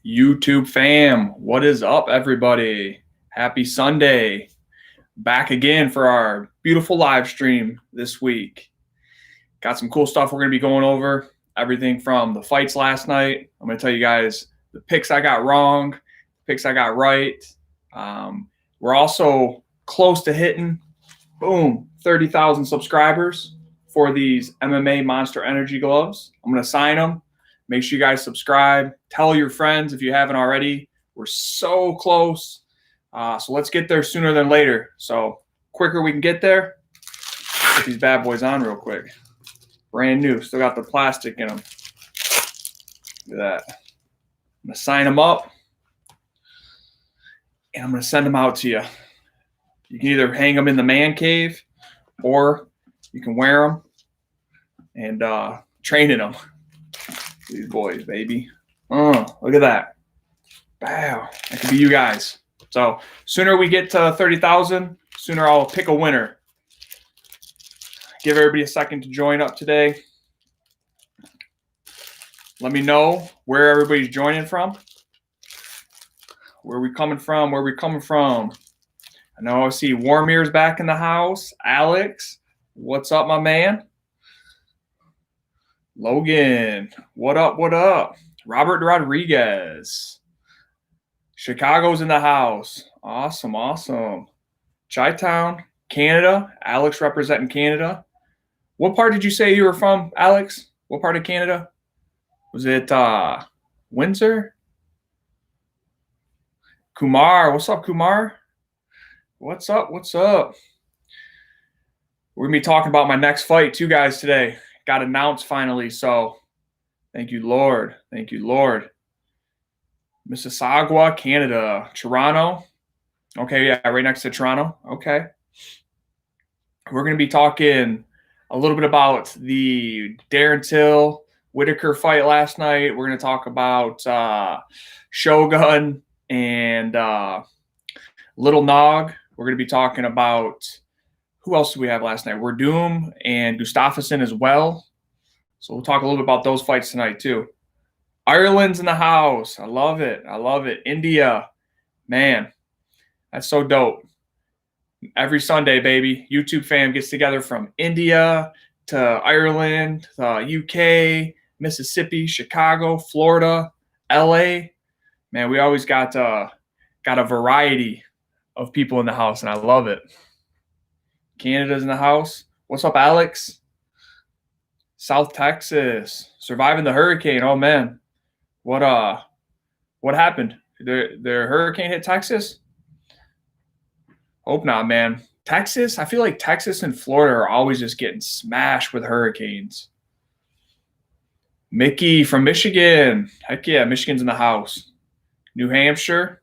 YouTube fam, what is up, everybody? Happy Sunday. Back again for our beautiful live stream this week. Got some cool stuff we're going to be going over. Everything from the fights last night. I'm going to tell you guys the picks I got wrong, the picks I got right. We're also close to hitting, 30,000 subscribers for these MMA Monster Energy gloves. I'm going to sign them. Make sure you guys subscribe. Tell your friends if you haven't already. We're so close. So let's get there sooner than later. So quicker we can get there. Put these bad boys on real quick. Brand new. Still got the plastic in them. Look at that. I'm going to sign them up. And I'm going to send them out to you. You can either hang them in the man cave or you can wear them and train in them. These boys, baby. Look at that. Wow. That could be you guys. So sooner we get to 30,000, sooner I'll pick a winner. Give everybody a second to join up today. Let me know where everybody's joining from. Where we coming from? Where we coming from? I know I see Warmir's back in the house. Alex, what's up, my man? Logan, what up, what up? Robert Rodriguez. Chicago's in the house. Awesome, awesome. Chi-Town, Canada. Alex representing Canada. What part did you say you were from, Alex? What part of Canada? Was it Windsor? Kumar, what's up, Kumar? What's up, what's up? We're going to be talking about my next fight, too, guys, today. Got announced finally, so thank you, Lord. Thank you, Lord. Mississauga, Canada. Toronto. Okay, yeah, right next to Toronto. Okay. We're going to be talking a little bit about the Darren Till Whitaker fight last night. We're going to talk about Shogun and Little Nog. We're going to be talking about who else did we have last night? Werdum and Gustafsson as well. So we'll talk a little bit about those fights tonight too. Ireland's in the house. I love it. I love it. India. Man, that's so dope. Every Sunday, baby, YouTube fam gets together from India to Ireland, UK, Mississippi, Chicago, Florida, LA. Man, we always got a variety of people in the house, and I love it. Canada's in the house. What's up, Alex? South Texas. Surviving the hurricane. Oh, man. What happened? Their hurricane hit Texas? Hope not, man. Texas? I feel like Texas and Florida are always just getting smashed with hurricanes. Mickey from Michigan. Heck yeah, Michigan's in the house. New Hampshire.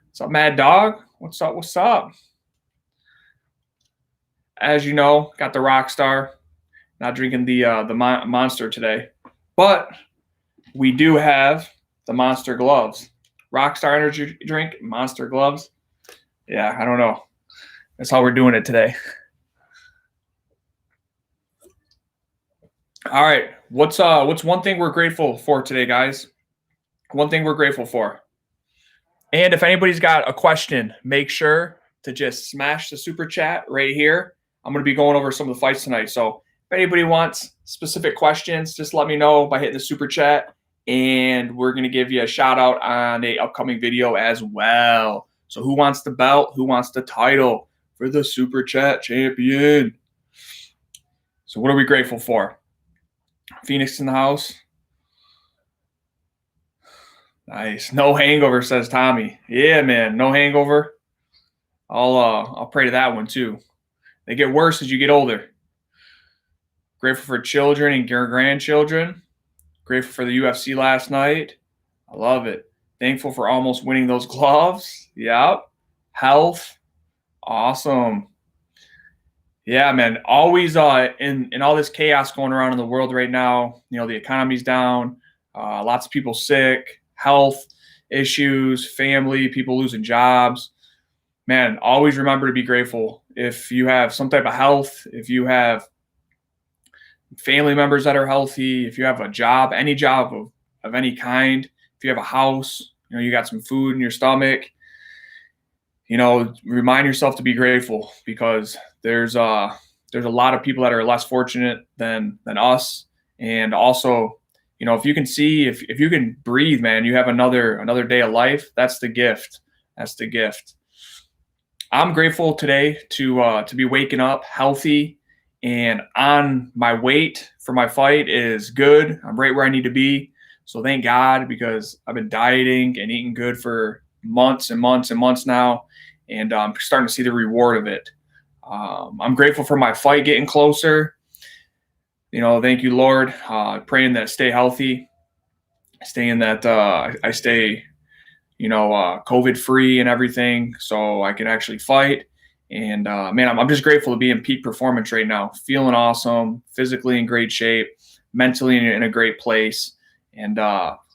What's up, Mad Dog? What's up? What's up? As you know, got the Rockstar. Not drinking the Monster today. But we do have the Monster gloves. Rockstar energy drink, Monster gloves. Yeah, I don't know. That's how we're doing it today. All right. What's one thing we're grateful for today, guys? One thing we're grateful for. And if anybody's got a question, make sure to just smash the super chat right here. I'm going to be going over some of the fights tonight. So if anybody wants specific questions, just let me know by hitting the super chat. And we're going to give you a shout out on a upcoming video as well. So who wants the belt? Who wants the title for the super chat champion? So what are we grateful for? Phoenix in the house. Nice. No hangover, says Tommy. Yeah, man. No hangover. I'll pray to that one too. They get worse as you get older. Grateful for children and grandchildren. Grateful for the UFC last night. I love it. Thankful for almost winning those gloves. Yep. Health. Awesome. Yeah, man. Always in all this chaos going around in the world right now, you know, the economy's down. Lots of people sick. Health issues. Family. People losing jobs. Man, always remember to be grateful. If you have some type of health, if you have family members that are healthy, if you have a job, any job of any kind, if you have a house, you got some food in your stomach, remind yourself to be grateful, because there's a lot of people that are less fortunate than us. And also, if you can see, if you can breathe, man, you have another day of life. That's the gift. That's the gift. I'm grateful today to be waking up healthy and on my weight for my fight is good. I'm right where I need to be. So thank God, because I've been dieting and eating good for months and months and months now, and I'm starting to see the reward of it. I'm grateful for my fight getting closer. Thank you, Lord. Praying that I stay healthy, staying that I stay COVID free and everything, so I can actually fight. And man, I'm just grateful to be in peak performance right now, feeling awesome, physically in great shape, mentally in a great place, and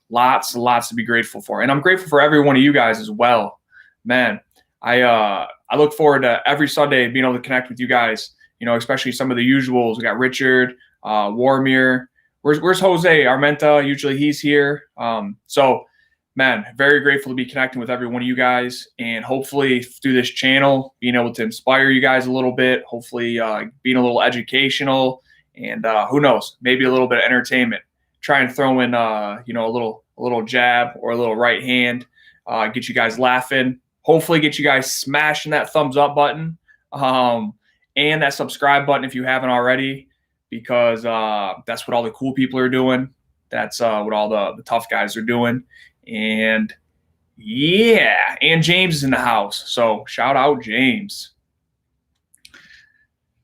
lots to be grateful for. And I'm grateful for every one of you guys as well, man. I look forward to every Sunday being able to connect with you guys. Especially some of the usuals. We got Richard, Warmir. Where's Jose Armenta? Usually he's here. So. Man, very grateful to be connecting with every one of you guys, and hopefully through this channel, being able to inspire you guys a little bit, hopefully being a little educational, and who knows, maybe a little bit of entertainment. Try and throw in, a little jab or a little right hand, get you guys laughing, hopefully get you guys smashing that thumbs up button and that subscribe button if you haven't already, because that's what all the cool people are doing. That's what all the tough guys are doing. And yeah, and James is in the house. So shout out James.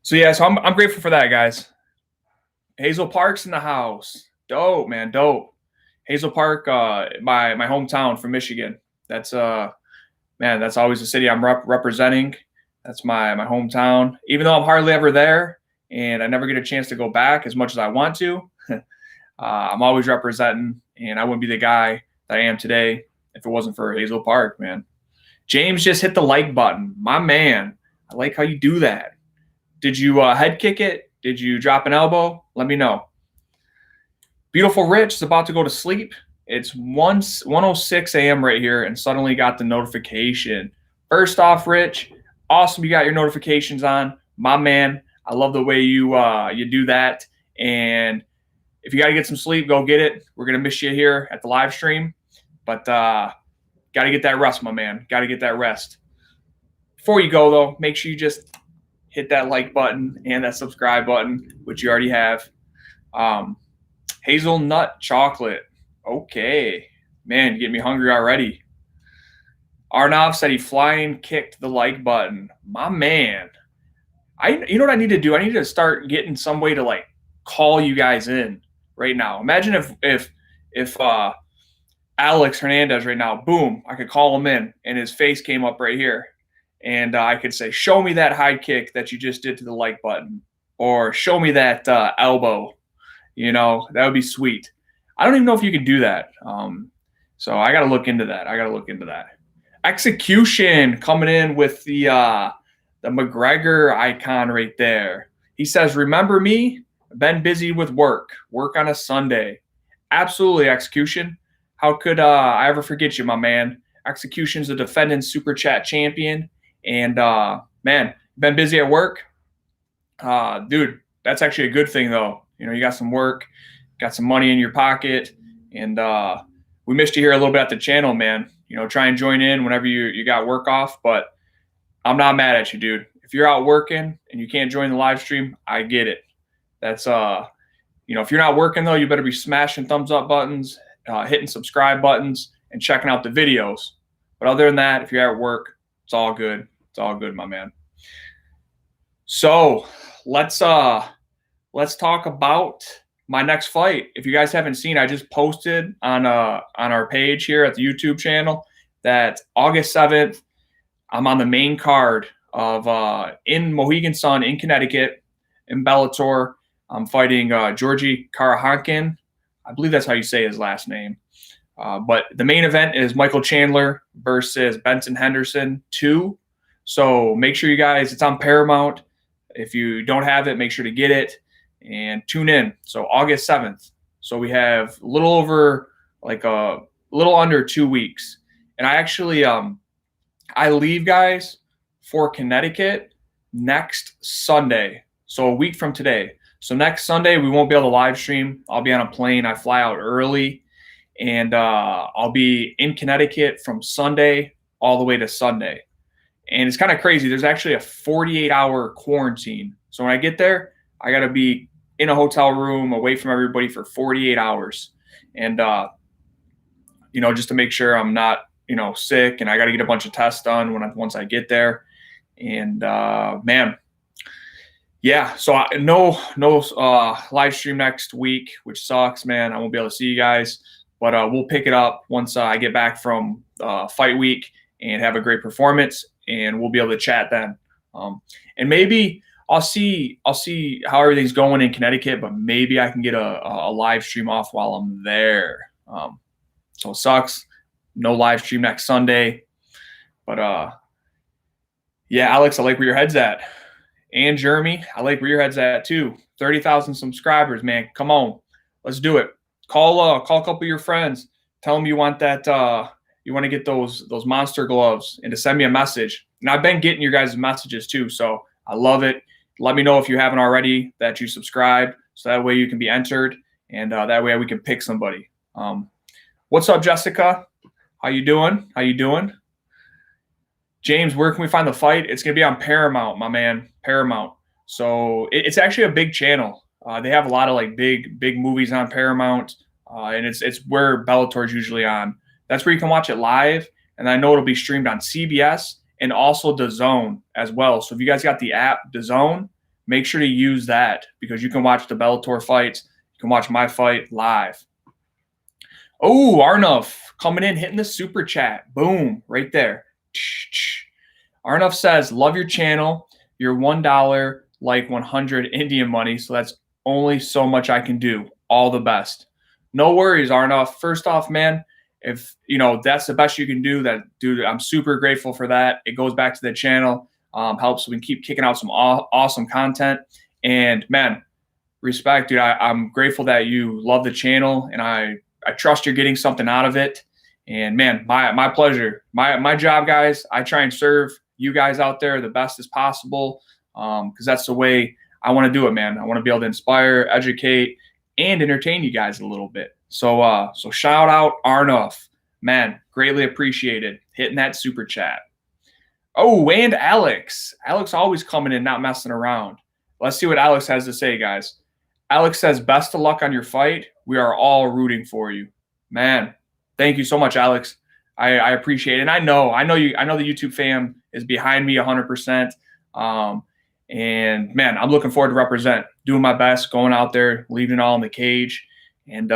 So yeah, so I'm grateful for that, guys. Hazel Park's in the house. Dope, man, dope. Hazel Park, my hometown from Michigan. That's that's always the city I'm representing. That's my hometown. Even though I'm hardly ever there, and I never get a chance to go back as much as I want to, I'm always representing, and I wouldn't be the guy I am today if it wasn't for Hazel Park, man. James just hit the like button. My man, I like how you do that. Did you head kick it? Did you drop an elbow? Let me know. Beautiful Rich is about to go to sleep. It's 1:06 a.m. right here, and suddenly got the notification. First off, Rich, awesome you got your notifications on. My man, I love the way you do that. And if you got to get some sleep, go get it. We're going to miss you here at the live stream. But got to get that rest, my man. Got to get that rest. Before you go, though, make sure you just hit that like button and that subscribe button, which you already have. Hazelnut chocolate. Okay. Man, you get me hungry already. Arnav said he flying kicked the like button. My man. You know what I need to do? I need to start getting some way to call you guys in right now. Imagine if Alex Hernandez right now, boom, I could call him in and his face came up right here. And I could say, show me that high kick that you just did to the like button, or show me that elbow. That would be sweet. I don't even know if you can do that. So I got to look into that. Execution coming in with the McGregor icon right there. He says, remember me? Been busy with work on a Sunday. Absolutely, Execution. How could I ever forget you, my man? Execution's a defending Super Chat champion. And, man, been busy at work? Dude, that's actually a good thing, though. You got some work, got some money in your pocket, and we missed you here a little bit at the channel, man. Try and join in whenever you got work off, but I'm not mad at you, dude. If you're out working and you can't join the live stream, I get it. That's, if you're not working, though, you better be smashing thumbs up buttons, hitting subscribe buttons, and checking out the videos. But other than that, if you're at work, it's all good. It's all good, my man. So let's talk about my next fight. If you guys haven't seen, I just posted on our page here at the YouTube channel that August 7th, I'm on the main card of in Mohegan Sun in Connecticut in Bellator. I'm fighting Georgi Karahankin. I believe that's how you say his last name. But the main event is Michael Chandler versus Benson Henderson 2. So make sure you guys, it's on Paramount. If you don't have it, make sure to get it and tune in. So August 7th. So we have a little under 2 weeks. And I actually I leave, guys, for Connecticut next Sunday. So a week from today. So next Sunday, we won't be able to live stream. I'll be on a plane. I fly out early, and I'll be in Connecticut from Sunday all the way to Sunday. And it's kind of crazy. There's actually a 48-hour quarantine. So when I get there, I got to be in a hotel room away from everybody for 48 hours. And, just to make sure I'm not, sick, and I got to get a bunch of tests done once I get there. And, man, yeah, so no live stream next week, which sucks, man. I won't be able to see you guys, but we'll pick it up once I get back from fight week and have a great performance, and we'll be able to chat then. And maybe I'll see how everything's going in Connecticut, but maybe I can get a live stream off while I'm there. So it sucks. No live stream next Sunday. But yeah, Alex, I like where your head's at. And Jeremy, I like where your head's at too. 30,000 subscribers, man. Come on. Let's do it. Call a couple of your friends. Tell them you want that you want to get those monster gloves, and to send me a message. And I've been getting your guys' messages too, so I love it. Let me know if you haven't already that you subscribed, so that way you can be entered, and that way we can pick somebody. What's up, Jessica? How you doing? James, where can we find the fight? It's going to be on Paramount, my man. Paramount. So it's actually a big channel. They have a lot of like big movies on Paramount, and it's where Bellator's usually on. That's where you can watch it live, and I know it'll be streamed on CBS and also DAZN as well. So if you guys got the app DAZN, make sure to use that, because you can watch the Bellator fights. You can watch my fight live. Oh, Arnav coming in, hitting the super chat. Boom, right there. Arnav says, love your channel. You're $1 like 100 Indian money, so that's only so much I can do. All the best. No worries, Arnav. First off, man, if that's the best you can do, dude, I'm super grateful for that. It goes back to the channel, helps we can keep kicking out some awesome content. And man, respect, dude. I'm grateful that you love the channel, and I trust you're getting something out of it. And man, my pleasure. My job, guys, I try and serve you guys out there the best as possible, because that's the way I want to do it, man. I want to be able to inspire, educate, and entertain you guys a little bit. So shout out Arnav, man, greatly appreciated, hitting that super chat. Oh, and Alex always coming in, not messing around. Let's see what Alex has to say, guys. Alex says, best of luck on your fight. We are all rooting for you, man. Thank you so much, Alex. I appreciate it. And I know the YouTube fam is behind me 100%. And man, I'm looking forward to represent, doing my best, going out there, leaving it all in the cage. And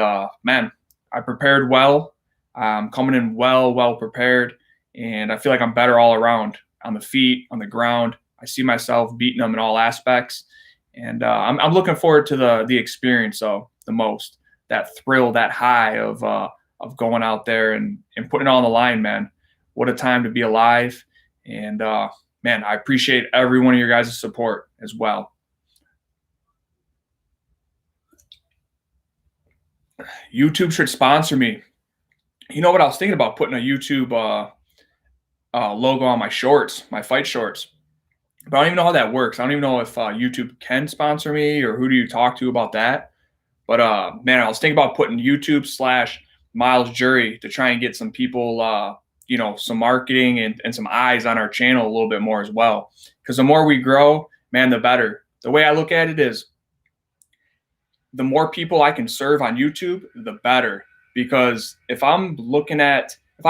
man, I prepared well. I'm coming in well prepared, and I feel like I'm better all around, on the feet, on the ground. I see myself beating them in all aspects, and I'm looking forward to the experience the most. That thrill, that high of going out there and putting it all on the line, man. What a time to be alive. And man, I appreciate every one of your guys' support as well. YouTube should sponsor me. You know what? I was thinking about putting a YouTube logo on my shorts, my fight shorts. But I don't even know how that works. I don't even know if YouTube can sponsor me, or who do you talk to about that. But man, I was thinking about putting YouTube/Myles Jury to try and get some people, some marketing and some eyes on our channel a little bit more as well. Because the more we grow, man, the better. The way I look at it is, the more people I can serve on YouTube, the better. Because if I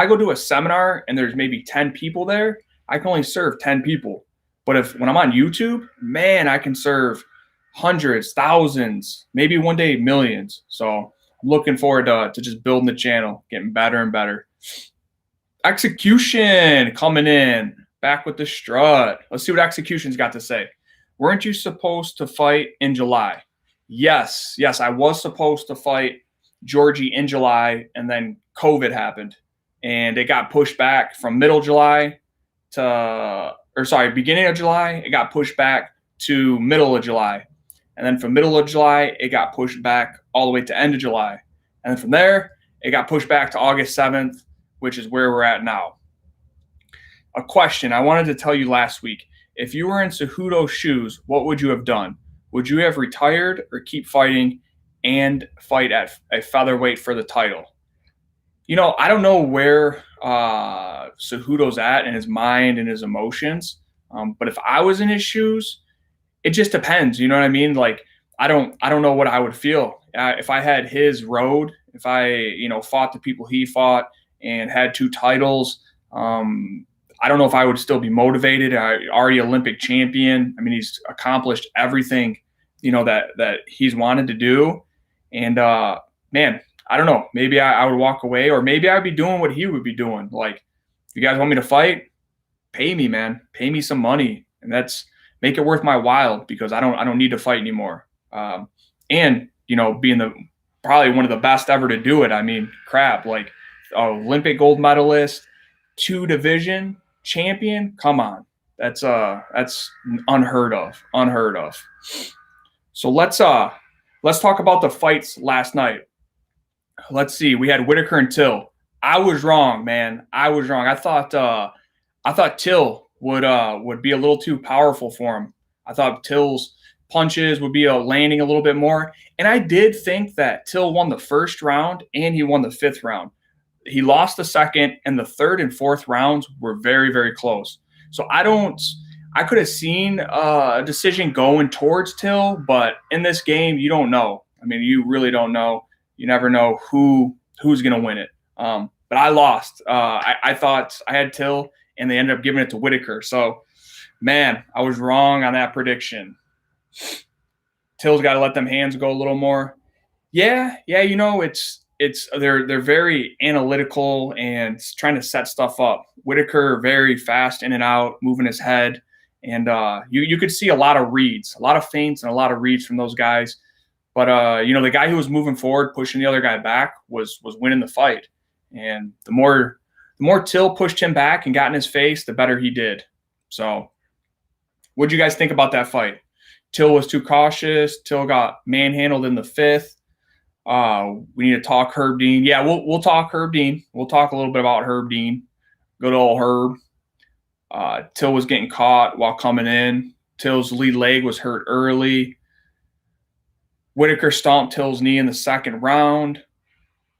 go to a seminar and there's maybe 10 people there, I can only serve 10 people. But when I'm on YouTube, man, I can serve hundreds, thousands, maybe one day millions. So I'm looking forward to just building the channel, getting better and better. Execution coming in, back with the strut. Let's see what Execution's got to say. Weren't you supposed to fight in July? Yes, I was supposed to fight Georgie in July, and then COVID happened, and it got pushed back from beginning of July, it got pushed back to middle of July. And then from middle of July, it got pushed back all the way to end of July. And then from there, it got pushed back to August 7th, which is where we're at now. A question I wanted to tell you last week. If you were in Cejudo's shoes, what would you have done? Would you have retired or keep fighting and fight at a featherweight for the title? I don't know where Cejudo's at in his mind and his emotions. But if I was in his shoes, it just depends. You know what I mean? Like, I don't know what I would feel if I had his road. If I, fought the people he fought and had 2 titles. I don't know if I would still be motivated. Already Olympic champion. I mean, he's accomplished everything, that he's wanted to do. And man, I don't know. Maybe I would walk away, or maybe I'd be doing what he would be doing. Like, if you guys want me to fight, pay me, man. Pay me some money, and make it worth my while, because I don't need to fight anymore. And being probably one of the best ever to do it. I mean, crap, like Olympic gold medalist, 2 division champion. Come on, that's unheard of. So let's talk about the fights last night. Let's see. We had Whitaker and Till. I was wrong, man. I was wrong. I thought Till would be a little too powerful for him. I thought Till's punches would be landing a little bit more. And I did think that Till won the first round and he won the 5th round. He lost the second, and the 3rd and 4th rounds were very, very close. So I could have seen a decision going towards Till, but in this game, you don't know. I mean, you really don't know. You never know who's going to win it. But I lost. I thought I had Till, and they ended up giving it to Whitaker. So, man, I was wrong on that prediction. Till's got to let them hands go a little more. Yeah, they're very analytical and trying to set stuff up. Whitaker very fast in and out, moving his head, and you could see a lot of reads, a lot of feints, and a lot of reads from those guys. But the guy who was moving forward, pushing the other guy back, was winning the fight. And the more Till pushed him back and got in his face, the better he did. So, what do you guys think about that fight? Till was too cautious. Till got manhandled in the 5th. We need to talk Herb Dean. Yeah, we'll talk Herb Dean. We'll talk a little bit about Herb Dean. Good old Herb. Till was getting caught while coming in. Till's lead leg was hurt early. Whitaker stomped Till's knee in the 2nd round.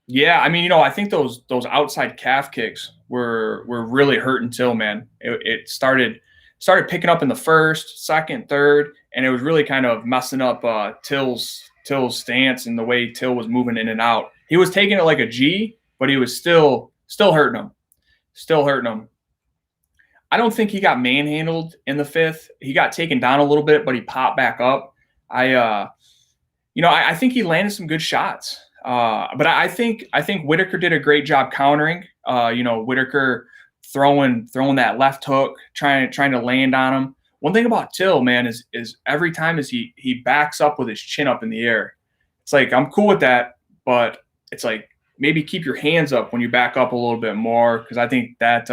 Yeah, I mean, I think those outside calf kicks were really hurting Till, man. It started picking up in the 1st, 2nd, 3rd, and it was really kind of messing up Till's stance and the way Till was moving in and out. He was taking it like a G, but he was still hurting him. Still hurting him. I don't think he got manhandled in the 5th. He got taken down a little bit, but he popped back up. I think he landed some good shots. But I think Whitaker did a great job countering. Whitaker throwing that left hook, trying to land on him. One thing about Till, man, is every time he backs up with his chin up in the air. It's like, I'm cool with that, but it's like, maybe keep your hands up when you back up a little bit more, because I think that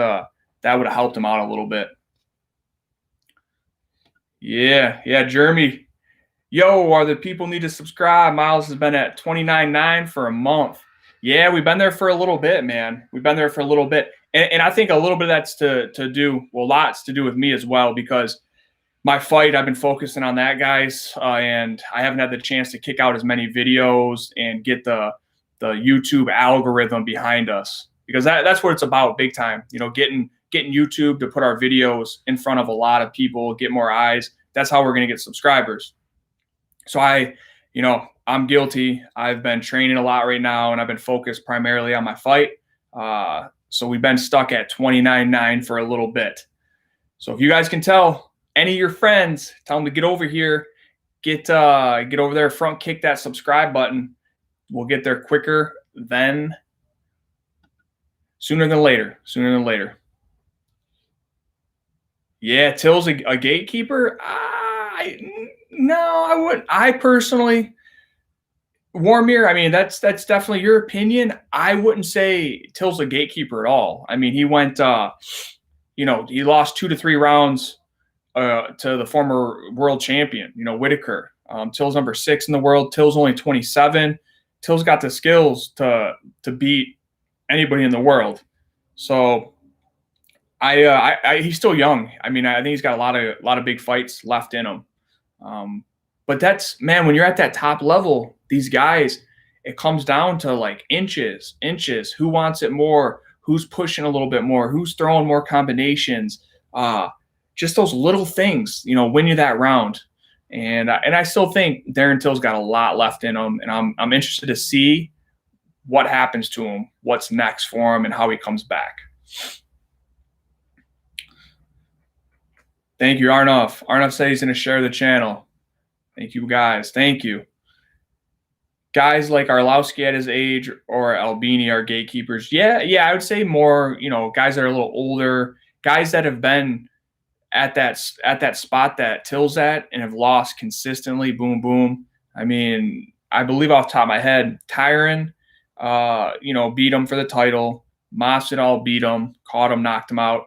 would have helped him out a little bit. Yeah, Jeremy. Yo, are the people need to subscribe? Myles has been at 29.9 for a month. Yeah, we've been there for a little bit, man. We've been there for a little bit. And I think a little bit of that's lots to do with me as well, because my fight, I've been focusing on that, guys, and I haven't had the chance to kick out as many videos and get the YouTube algorithm behind us, because that's what it's about big time. Getting YouTube to put our videos in front of a lot of people, get more eyes. That's how we're going to get subscribers. So I'm guilty. I've been training a lot right now, and I've been focused primarily on my fight. So we've been stuck at 29.9 for a little bit. So if you guys can tell any of your friends, tell them to get over here, get over there, front kick that subscribe button. We'll get there sooner than later. Yeah, Till's a gatekeeper. No, I wouldn't. I personally, Warmir, I mean, that's definitely your opinion. I wouldn't say Till's a gatekeeper at all. I mean, he went, he lost 2 to 3 rounds to the former world champion, Whitaker. Till's number 6 in the world. Till's only 27. Till's got the skills to beat anybody in the world. So he's still young. I mean, I think he's got a lot of big fights left in him. But that's, man, when you're at that top level, these guys, it comes down to like inches. Who wants it more? Who's pushing a little bit more? Who's throwing more combinations? Just those little things, win you that round. And I still think Darren Till's got a lot left in him, and I'm interested to see what happens to him, what's next for him, and how he comes back. Thank you, Arnulf. Arnulf said he's going to share the channel. Thank you, guys. Thank you. Guys like Arlovsky at his age or Albini are gatekeepers. Yeah, I would say more, guys that are a little older, guys that have been at that spot that Till's at and have lost consistently. Boom, boom. I mean, I believe off the top of my head, Tyron, beat him for the title. Masvidal beat him, caught him, knocked him out.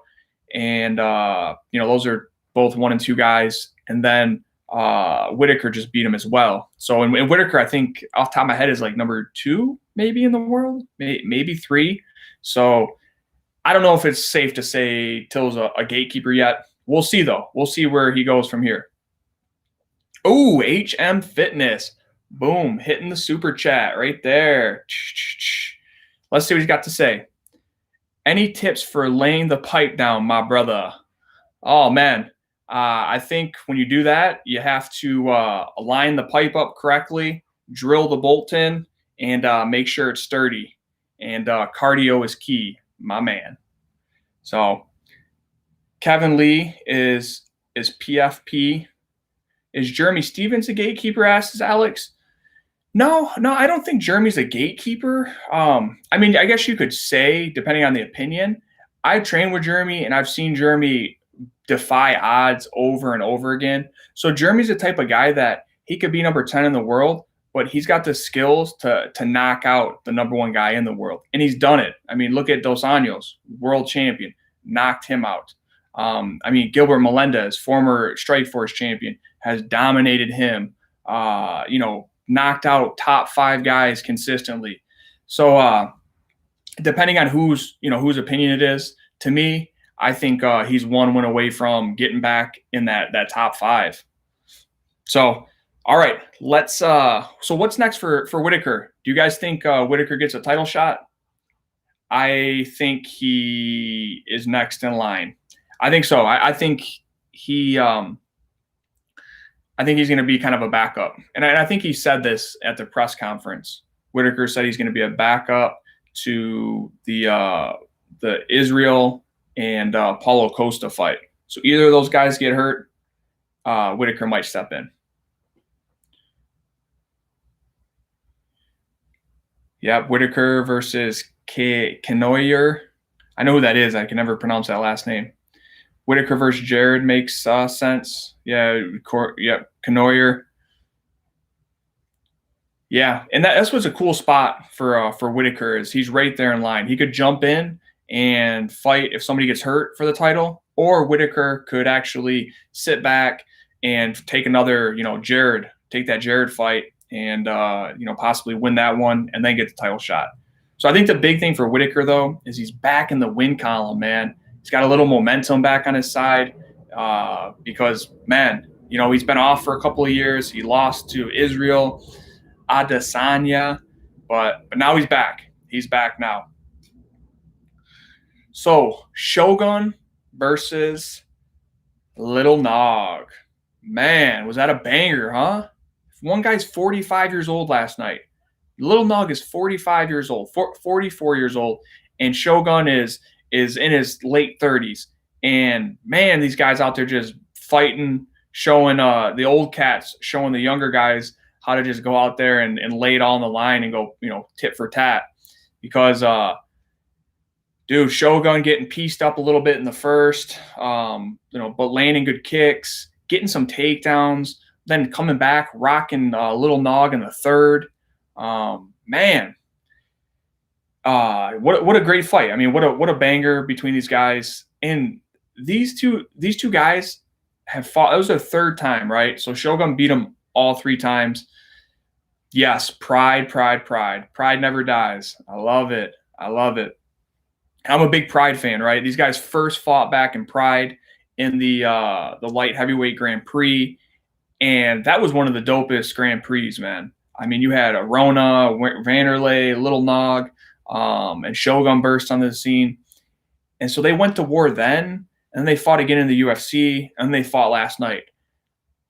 And, those are both 1 and 2 guys. And then Whitaker just beat him as well. So, and Whitaker, I think off the top of my head, is like number 2 maybe in the world, maybe 3. So I don't know if it's safe to say Till's a gatekeeper yet. We'll see, though. We'll see where he goes from here. Oh, HM Fitness. Boom. Hitting the super chat right there. Let's see what he's got to say. Any tips for laying the pipe down, my brother? Oh, man. I think when you do that, you have to align the pipe up correctly, drill the bolt in, and make sure it's sturdy. And cardio is key, my man. So Kevin Lee is PFP. Is Jeremy Stevens a gatekeeper, asks Alex? No, I don't think Jeremy's a gatekeeper. I mean, I guess you could say, depending on the opinion. I trained with Jeremy, and I've seen Jeremy defy odds over and over again. So Jeremy's the type of guy that he could be number 10 in the world, but he's got the skills to knock out the number 1 guy in the world. And he's done it. I mean, look at Dos Anjos, world champion, knocked him out. I mean, Gilbert Melendez, former Strikeforce champion, has dominated him, knocked out top 5 guys consistently. So depending on whose opinion it is, to me, I think he's 1 win away from getting back in that top 5. So, all right, let's. So what's next for Whitaker? Do you guys think Whitaker gets a title shot? I think he is next in line. I think so. I think he. I think he's going to be kind of a backup, and I think he said this at the press conference. Whitaker said he's going to be a backup to the Israel and Paulo Costa fight. So either of those guys get hurt, Whitaker might step in. Yeah, Whitaker versus Canoyer. I know who that is. I can never pronounce that last name. Whitaker versus Jared makes sense. Yeah, Canoyer. Yeah, and that's what's a cool spot for Whitaker is he's right there in line. He could jump in and fight if somebody gets hurt for the title, or Whitaker could actually sit back and take another, take that Jared fight and, possibly win that one and then get the title shot. So I think the big thing for Whitaker, though, is he's back in the win column, man. He's got a little momentum back on his side because, man, he's been off for a couple of years. He lost to Israel Adesanya, but now he's back. He's back now. So Shogun versus Little Nog. Man, was that a banger, huh? One guy's 45 years old last night. Little Nog is 45 years old, 44 years old, and Shogun is in his late 30s. And, man, these guys out there just fighting, showing the old cats, showing the younger guys how to just go out there and lay it all on the line and go, tit for tat. Because, dude, Shogun getting pieced up a little bit in the first, but landing good kicks, getting some takedowns, then coming back, rocking Little Nog in the third. Man, what a great fight. I mean, what a banger between these guys. And these two guys have fought. That was their third time, right? So Shogun beat them all 3 times. Yes, pride. Pride never dies. I love it. I'm a big Pride fan, right? These guys first fought back in Pride in the light heavyweight Grand Prix, and that was one of the dopest Grand Prix, man. I mean, you had Arona, Vanderlei, Little Nog, and Shogun burst on the scene. And so they went to war then, and they fought again in the UFC, and they fought last night.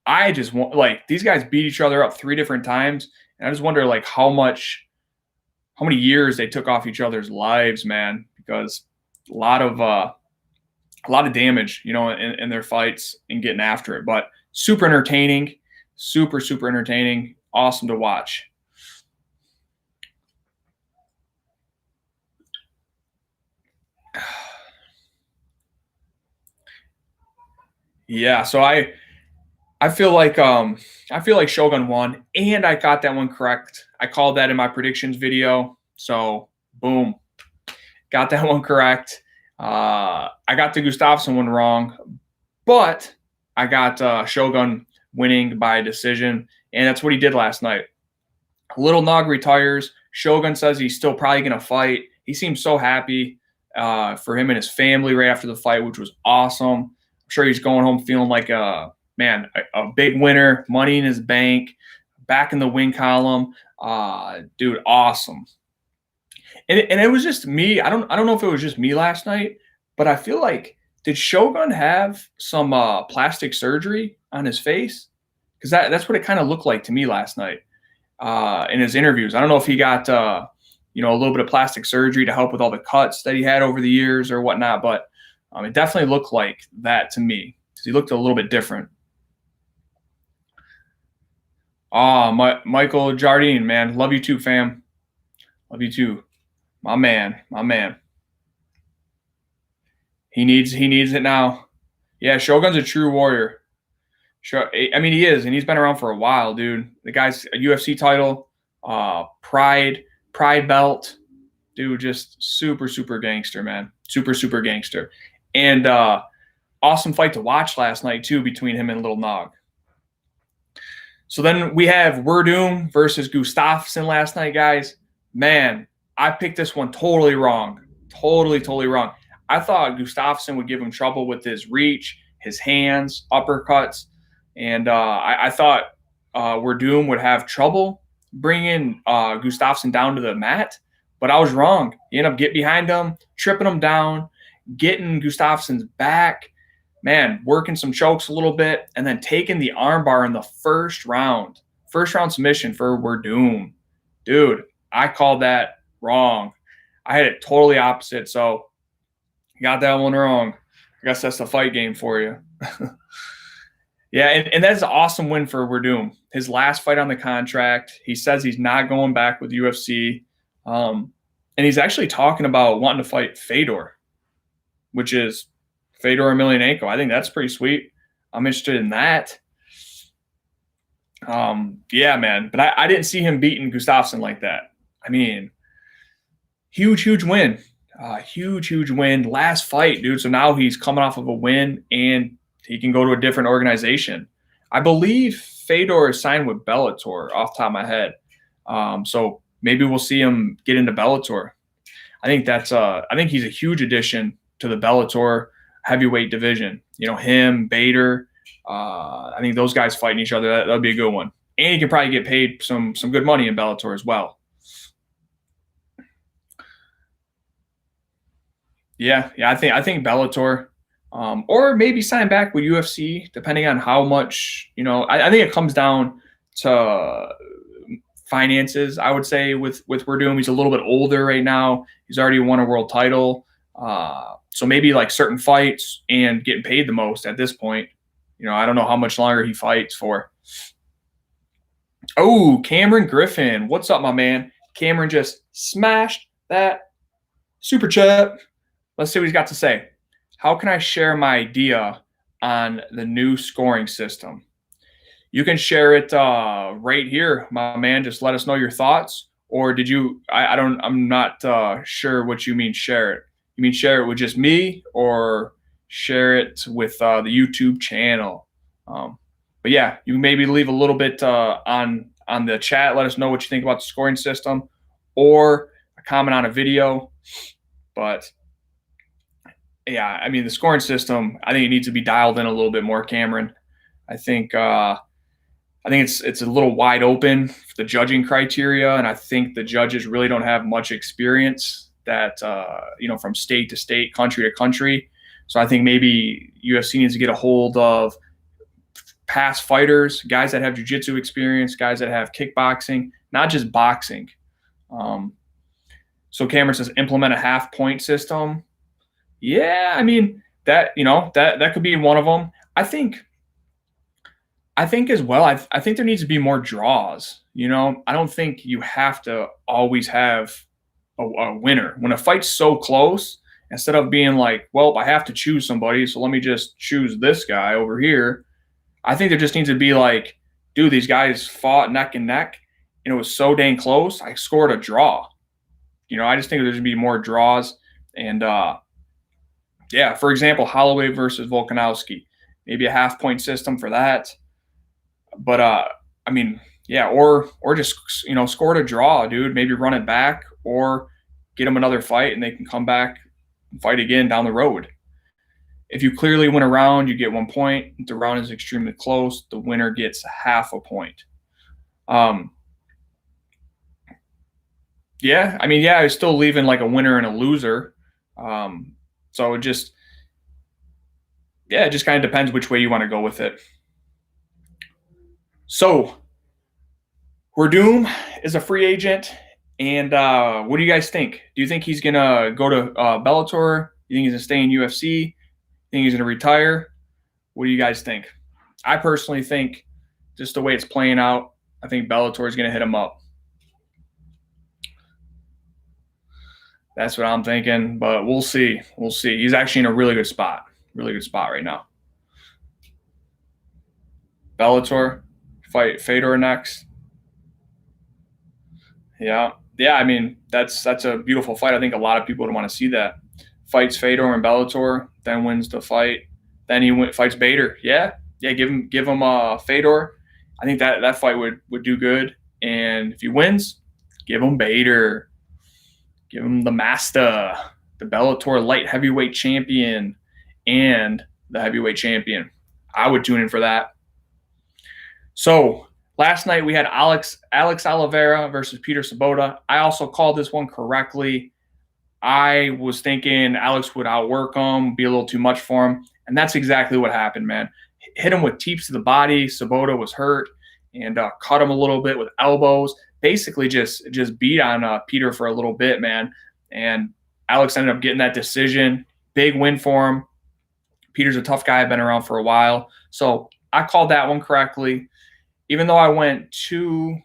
I just want, like, these guys beat each other up 3 different times, and I just wonder, like, how many years they took off each other's lives, man, because a lot of damage, in their fights and getting after it. But super entertaining, super entertaining, awesome to watch. Yeah, so I feel like Shogun won, and I got that one correct. I called that in my predictions video. So boom, got that one correct. I got the Gustafsson one wrong, but I got Shogun winning by decision, and that's what he did last night. Little Nog retires. Shogun says he's still probably going to fight. He seems so happy for him and his family right after the fight, which was awesome. I'm sure he's going home feeling like a big winner, money in his bank, back in the win column. Dude, awesome. And it was just me. I don't know if it was just me last night, but I feel like, did Shogun have some plastic surgery on his face? Because that's what it kind of looked like to me last night in his interviews. I don't know if he got a little bit of plastic surgery to help with all the cuts that he had over the years or whatnot, but it definitely looked like that to me because he looked a little bit different. Michael Jardine, man, love you too, fam. Love you too, my man. He needs it now. Yeah, Shogun's a true warrior. I mean, he is, and he's been around for a while, dude. The guy's a UFC title, Pride belt, dude. Just super gangster, man. Super gangster, and awesome fight to watch last night too between him and Little Nog. So then we have Werdum versus Gustafsson last night, guys. Man, I picked this one totally wrong. Totally wrong. I thought Gustafsson would give him trouble with his reach, his hands, uppercuts. And I thought Werdum would have trouble bringing Gustafsson down to the mat. But I was wrong. He ended up getting behind him, tripping him down, getting Gustafsson's back. Man, working some chokes a little bit, and then taking the armbar in the first round. First round submission for Werdum. Dude, I called that wrong. I had it totally opposite, so got that one wrong. I guess that's the fight game for you. Yeah, and that's an awesome win for Werdum. His last fight on the contract. He says he's not going back with UFC. And he's actually talking about wanting to fight Fedor, which is Fedor Emelianenko. I think that's pretty sweet. I'm interested in that. Yeah, man. But I didn't see him beating Gustafsson like that. I mean, huge win. Huge win. Last fight, dude. So now he's coming off of a win, and he can go to a different organization. I believe Fedor is signed with Bellator off the top of my head. So maybe we'll see him get into Bellator. I think he's a huge addition to the Bellator heavyweight division. Him, Bader. I think those guys fighting each other, that'll be a good one. And he can probably get paid some good money in Bellator as well. Yeah, I think Bellator, or maybe sign back with UFC, depending on how much. I think it comes down to finances. I would say with Werdum, he's a little bit older right now. He's already won a world title, so maybe like certain fights and getting paid the most at this point. I don't know how much longer he fights for. Oh, Cameron Griffin, what's up, my man? Cameron just smashed that super chat. Let's see what he's got to say. How can I share my idea on the new scoring system? You can share it right here, my man. Just let us know your thoughts. Or did you? I'm not sure what you mean. Share it. You mean share it with just me, or share it with the YouTube channel? But yeah, you can maybe leave a little bit on the chat. Let us know what you think about the scoring system, or a comment on a video. But yeah, I mean, the scoring system, I think it needs to be dialed in a little bit more, Cameron. I think it's a little wide open for the judging criteria, and I think the judges really don't have much experience that from state to state, country to country. So I think maybe UFC needs to get a hold of past fighters, guys that have jiu-jitsu experience, guys that have kickboxing, not just boxing. So Cameron says implement a half-point system. Yeah, I mean that could be one of them. I think as well. I think there needs to be more draws. I don't think you have to always have a winner when a fight's so close. Instead of being like, well, I have to choose somebody, so let me just choose this guy over here. I think there just needs to be like, dude, these guys fought neck and neck, and it was so dang close. I scored a draw. I just think there should be more draws. And yeah, for example, Holloway versus Volkanovski, maybe a half-point system for that. But I mean, yeah, or just score a draw, dude. Maybe run it back or get them another fight, and they can come back and fight again down the road. If you clearly win a round, you get 1 point. If the round is extremely close, the winner gets half a point. Yeah, I mean, yeah, I was still leaving like a winner and a loser. So it just kind of depends which way you want to go with it. So, Werdum is a free agent, and what do you guys think? Do you think he's gonna go to Bellator? Do you think he's gonna stay in UFC? Do you think he's gonna retire? What do you guys think? I personally think, just the way it's playing out, I think Bellator is gonna hit him up. That's what I'm thinking, but we'll see. We'll see. He's actually in a really good spot right now. Bellator, fight Fedor next. Yeah. I mean, that's a beautiful fight. I think a lot of people would want to see that. Fights Fedor in Bellator, then wins the fight. Then he fights Bader. Yeah. Give him Fedor. I think that fight would do good. And if he wins, give him Bader. Give him the master, the Bellator light heavyweight champion, and the heavyweight champion. I would tune in for that. So last night we had Alex Oliveira versus Peter Sabota. I also called this one correctly. I was thinking Alex would outwork him, be a little too much for him, and that's exactly what happened, man. Hit him with teeps to the body. Sabota was hurt and cut him a little bit with elbows. Basically just beat on Peter for a little bit, man. And Alex ended up getting that decision. Big win for him. Peter's a tough guy. I've been around for a while. So I called that one correctly. Even though I went 2-2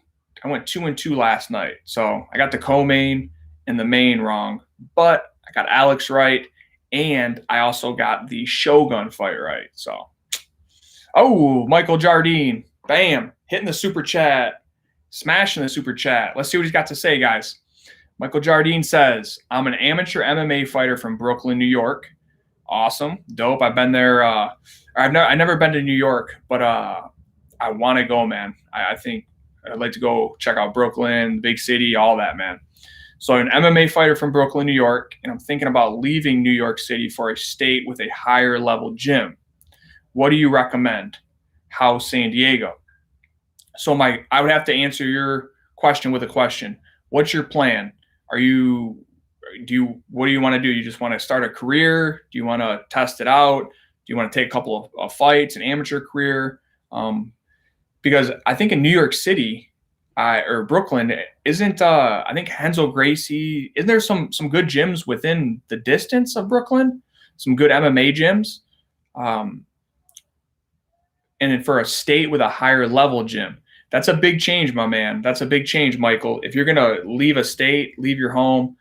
last night. So I got the co-main and the main wrong. But I got Alex right. And I also got the Shogun fight right. So, Michael Jardine. Bam. Hitting the super chat. Smashing the super chat. Let's see what he's got to say, guys. Michael Jardine says, I'm an amateur MMA fighter from Brooklyn, New York. Awesome. Dope. I've been there. I've never been to New York, but I want to go, man. I think I'd like to go check out Brooklyn, big city, all that, man. So I'm an MMA fighter from Brooklyn, New York, and I'm thinking about leaving New York City for a state with a higher level gym. What do you recommend? How's San Diego? So I would have to answer your question with a question. What's your plan? What do you want to do? You just want to start a career? Do you want to test it out? Do you want to take a couple of fights, an amateur career? Because I think in New York City or Brooklyn, isn't I think Renzo Gracie, isn't there some good gyms within the distance of Brooklyn? Some good MMA gyms? And for a state with a higher level gym. That's a big change, my man. That's a big change, Michael. If you're going to leave a state, leave your home,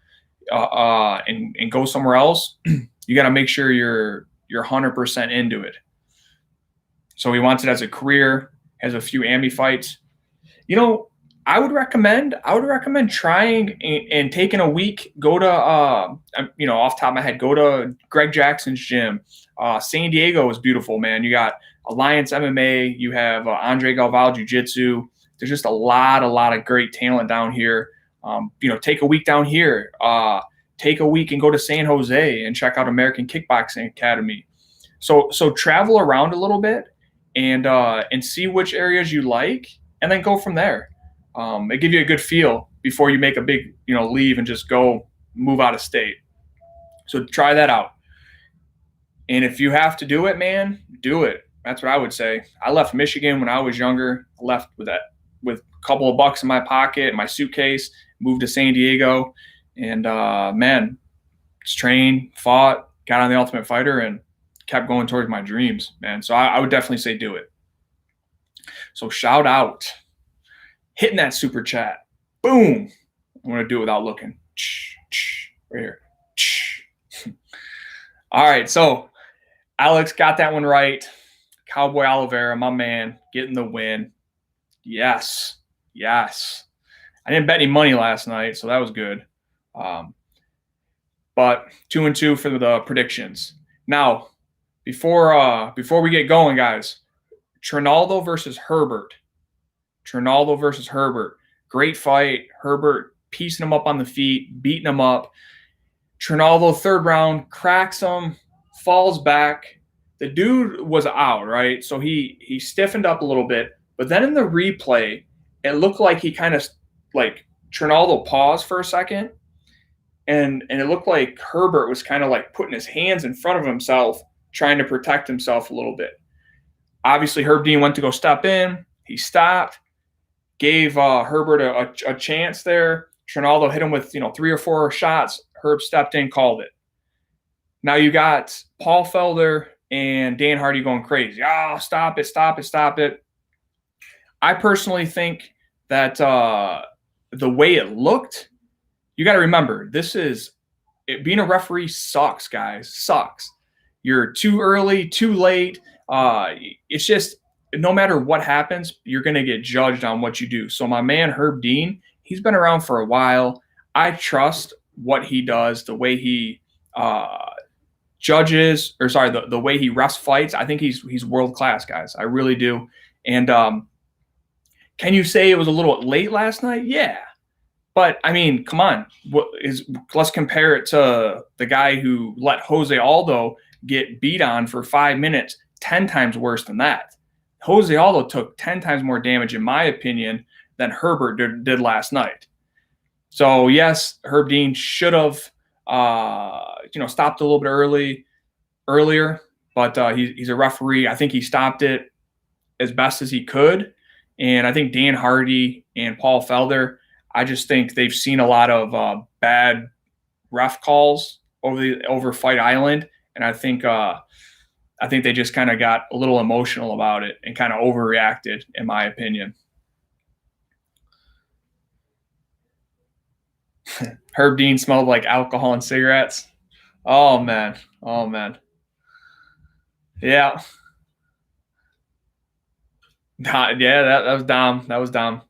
and go somewhere else, you got to make sure you're 100% into it. So he wants it as a career, has a few AMI fights. I would recommend trying and taking a week, go to, off the top of my head, go to Greg Jackson's gym. San Diego is beautiful, man. You got Alliance MMA, you have Andre Galval Jiu-Jitsu. There's just a lot of great talent down here. Take a week down here. take a week and go to San Jose and check out American Kickboxing Academy. So travel around a little bit and see which areas you like, and then go from there. It give you a good feel before you make a big, leave and just go move out of state. So try that out. And if you have to do it, man, do it. That's what I would say. I left Michigan when I was younger. I left with a couple of bucks in my pocket, my suitcase, moved to San Diego, and man, just trained, fought, got on the Ultimate Fighter, and kept going towards my dreams, man. So I would definitely say do it. So shout out, hitting that super chat. Boom. I'm going to do it without looking. Right here. All right. So Alex got that one right. Cowboy Oliveira, my man, getting the win. Yes. I didn't bet any money last night, so that was good. But 2-2 for the predictions. Now, before we get going, guys, Trinaldo versus Herbert. Great fight. Herbert piecing him up on the feet, beating him up. Trinaldo, third round, cracks him, falls back. The dude was out, right? So he stiffened up a little bit. But then in the replay, it looked like he kind of like Trinaldo paused for a second. And it looked like Herbert was kind of like putting his hands in front of himself, trying to protect himself a little bit. Obviously, Herb Dean went to go step in. He stopped, gave Herbert a chance there. Trinaldo hit him with 3 or 4 shots. Herb stepped in, called it. Now you got Paul Felder and Dan Hardy going crazy. Oh, stop it. I personally think that the way it looked, you got to remember, being a referee sucks, guys. Sucks. You're too early, too late. It's just, no matter what happens, you're going to get judged on what you do. So my man, Herb Dean, he's been around for a while. I trust what he does, the way he judges, the way he refs fights. I think he's world class, guys. I really do. And can you say it was a little late last night? Yeah. But, I mean, come on. Let's compare it to the guy who let Jose Aldo get beat on for 5 minutes, 10 times worse than that. Jose Aldo took 10 times more damage, in my opinion, than Herbert did last night. So, yes, Herb Dean should have stopped a little bit earlier, but he's a referee. I think he stopped it as best as he could. And I think Dan Hardy and Paul Felder, I just think they've seen a lot of bad ref calls over Fight Island, and I think they just kind of got a little emotional about it and kind of overreacted, in my opinion. Herb Dean smelled like alcohol and cigarettes. Oh man. Yeah. Yeah, that was dumb. That was dumb.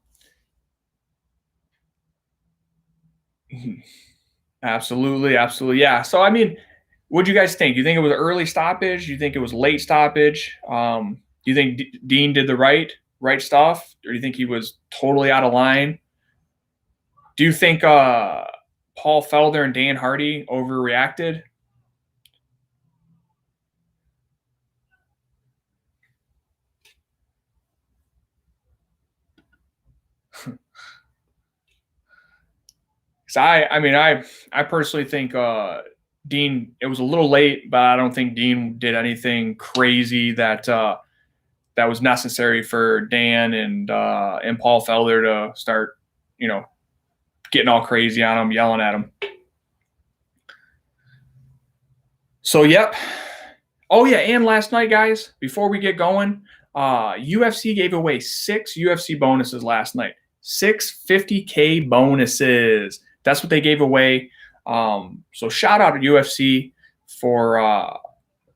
Absolutely. Yeah. So, I mean, what do you guys think? Do you think it was an early stoppage? Do you think it was late stoppage? Do you think Dean did the right stuff? Or do you think he was totally out of line? Do you think Paul Felder and Dan Hardy overreacted? I personally think Dean, it was a little late, but I don't think Dean did anything crazy that was necessary for Dan and Paul Felder to start, getting all crazy on him, yelling at him. So, yep. Oh, yeah, and last night, guys, before we get going, UFC gave away 6 UFC bonuses last night. 6 $50K bonuses. That's what they gave away. So shout out to UFC for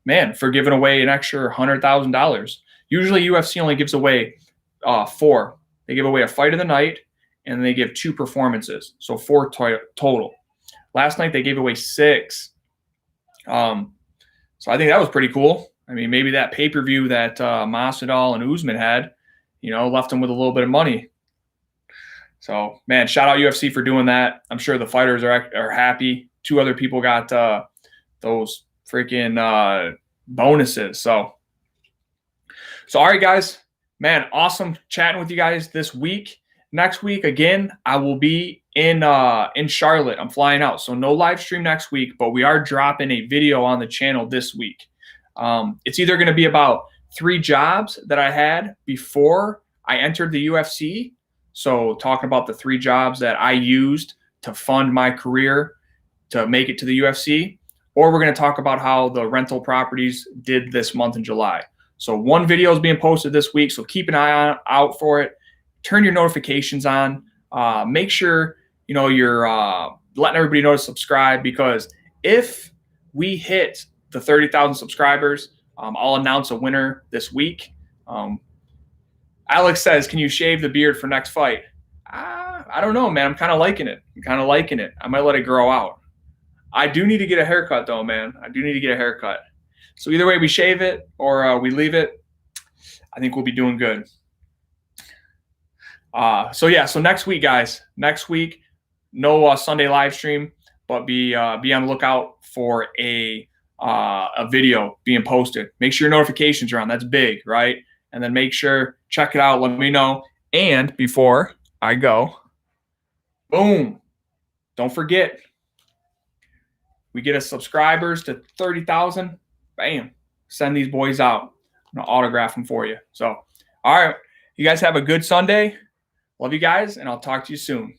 giving away an extra $100,000. Usually UFC only gives away 4. They give away a fight of the night, and they give 2 performances. So 4 total. Last night they gave away 6. So I think that was pretty cool. I mean, maybe that pay-per-view that Masvidal and Usman had, left them with a little bit of money. So, man, shout out UFC for doing that. I'm sure the fighters are happy 2 other people got those freaking bonuses. So all right, guys, man, awesome chatting with you guys this week. Next week, again, I will be in Charlotte. I'm flying out, so no live stream next week, but we are dropping a video on the channel this week. It's either going to be about 3 jobs that I had before I entered the UFC. So talking about the 3 jobs that I used to fund my career to make it to the UFC, or we're going to talk about how the rental properties did this month in July. So 1 video is being posted this week, so keep an eye out for it. Turn your notifications on. Make sure you're letting everybody know to subscribe, because if we hit the 30,000 subscribers, I'll announce a winner this week. Alex says, "Can you shave the beard for next fight?" I don't know, man. I'm kind of liking it. I might let it grow out. I do need to get a haircut, though, man. I do need to get a haircut. So either way, we shave it or we leave it, I think we'll be doing good. So next week, guys. Next week, no Sunday live stream, but be on the lookout for a video being posted. Make sure your notifications are on. That's big, right? And then make sure, check it out. Let me know. And before I go, boom, don't forget, we get us subscribers to 30,000. Bam, send these boys out. I'm going to autograph them for you. So, all right, you guys have a good Sunday. Love you guys, and I'll talk to you soon.